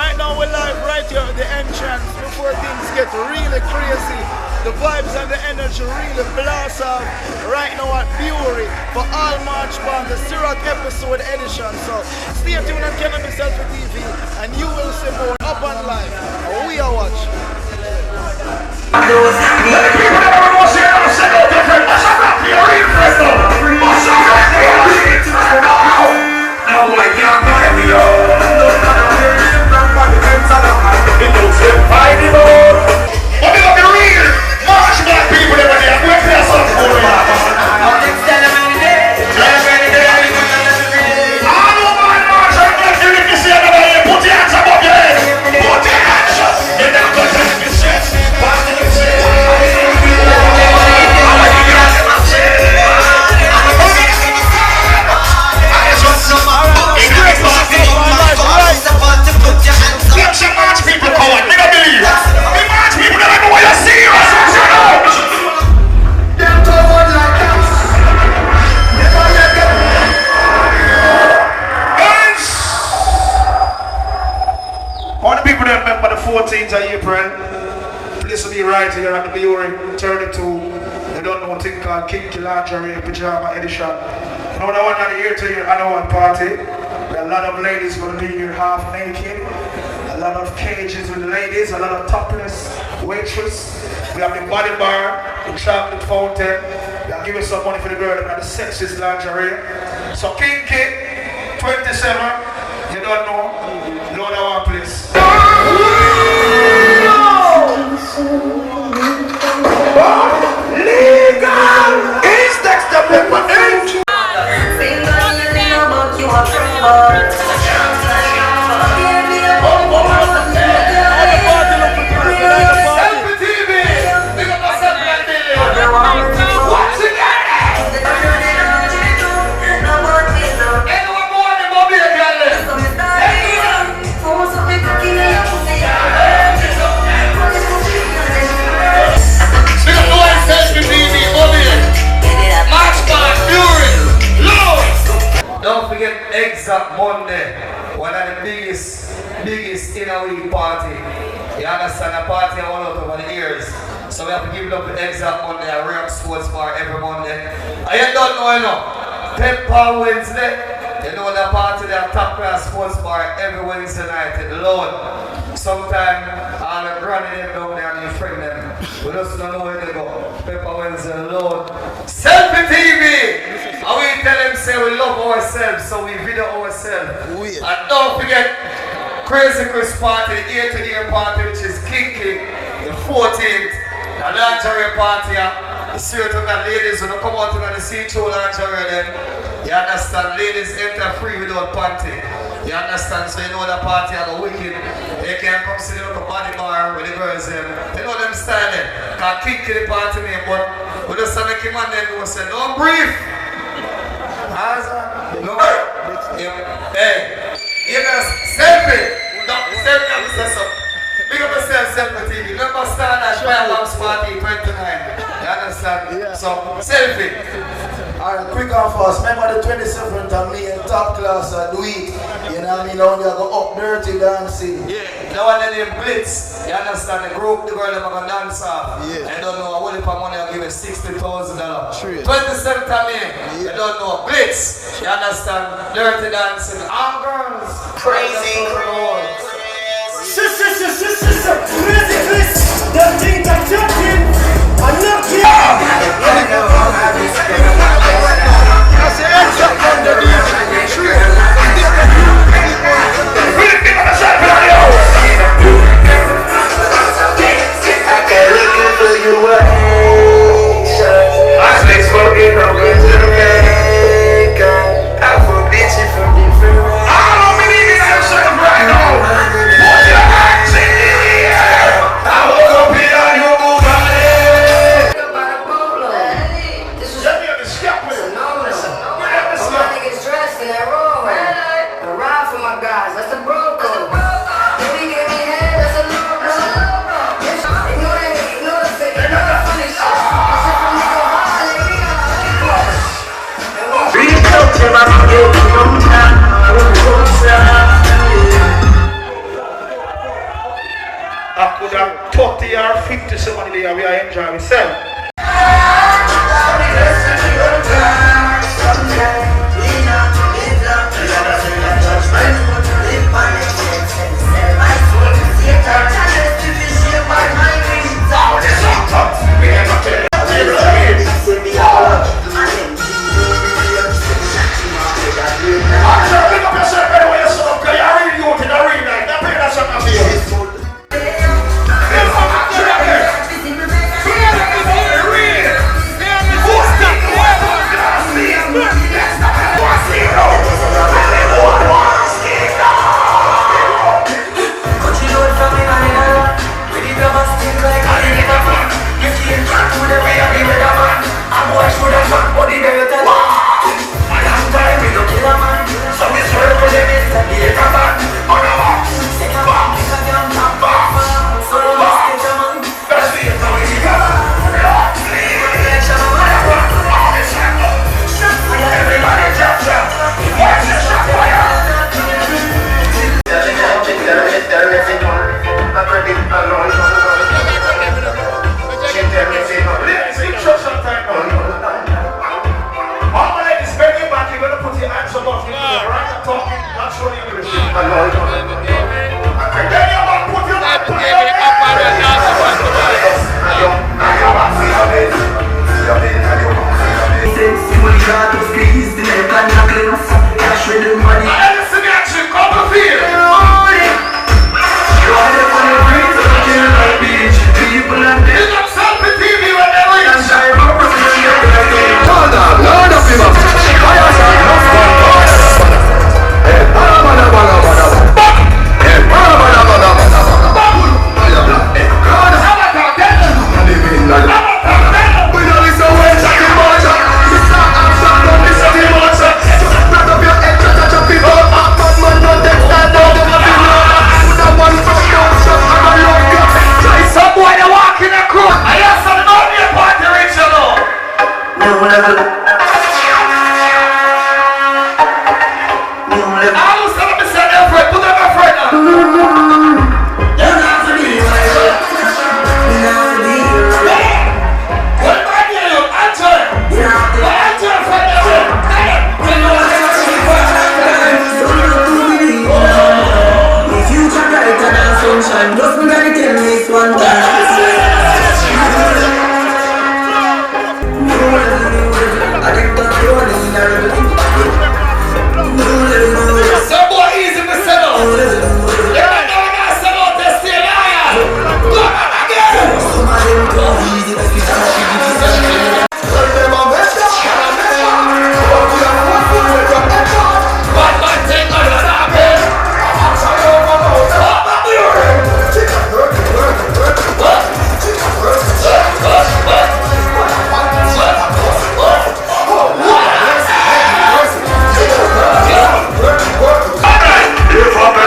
Right now we're live right here at the entrance before things get really crazy. The vibes and the energy really blast off right now at Bury for all March Band, the Ciroc episode edition. So stay tuned on KANABIS SELFI TV and you will see more up on live. We are watching. Right here at the Bury 32, they don't know a thing called kinky lingerie pajama edition. Another one on the year to year annual party. There are a lot of ladies going to be here half naked, a lot of cages with the ladies, a lot of topless waitress. We have the body bar, the chocolate fountain. They'll give you some money for the girl that got the sexiest lingerie. So kinky 27, you don't know, load of one place. Legal is next to paper ink. Don't forget exact Monday, one of the biggest in-a-week party. You understand, a party I want out over the years. So we have to give it up the exact Monday, a real sports bar every Monday. And you don't know, Pepper Wednesday, you know the party, the top class sports bar every Wednesday night in Lord. Sometimes all the granny them down there and your friend them. We just don't know where they go. Pepper Wednesday, Lord. SELFI TV! And we tell them, say we love ourselves, so we video ourselves. And don't forget, Crazy Chris party, the year-to-year party, which is kinky, the 14th. The lingerie party, the certain ladies who don't come out and see through lingerie then. You understand, ladies enter free without panty. You understand, so you know the party are the wicked. They can come sit down at the body bar with the girls them. They know them style them. Can't kinky the party name, but we just make him and then we say, don't breathe. No, hey, you guys, SELFI. No, SELFI is so. Big up yourself, SELFI TV. Remember, start that Fireworks Party 29. You understand? Yeah. So, SELFI. Alright, quick and fast. Remember the 27th of May in top class at the week. You know what I mean? Now they go up dirty dancing. Yeah. Now one of them Blitz. You understand? The group, the girl, they're going to dance off. Yeah. I don't know. I will for money, I'll give you $60,000. 27th of May. Yeah. You don't know. Blitz. You understand? Dirty dancing. All girls. Crazy. Sister, crazy Chris. The thing that jumping. I'm not here. That's the exact from the I woke up here and you move on. and we are enjoying ourselves.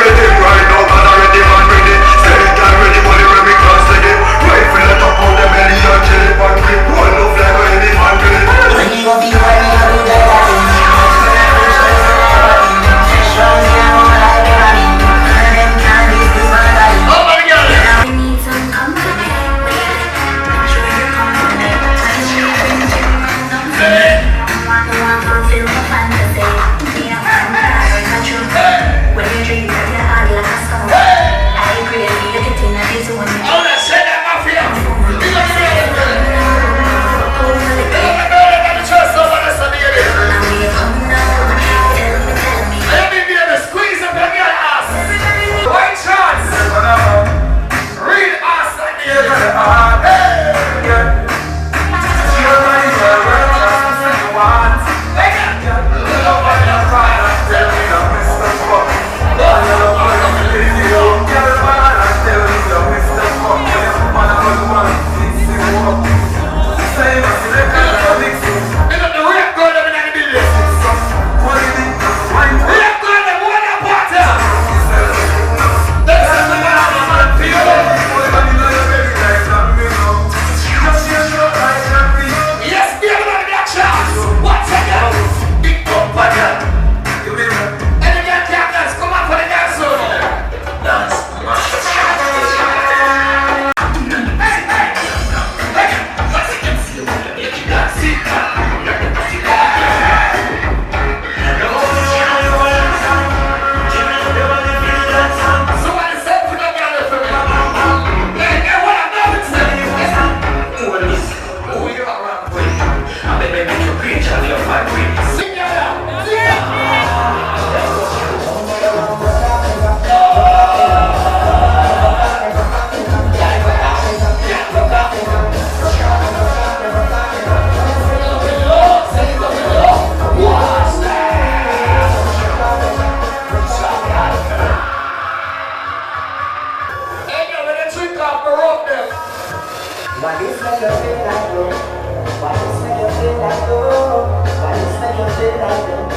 Everything make you feel like though? Why this make you feel like though? Why this make you feel like though?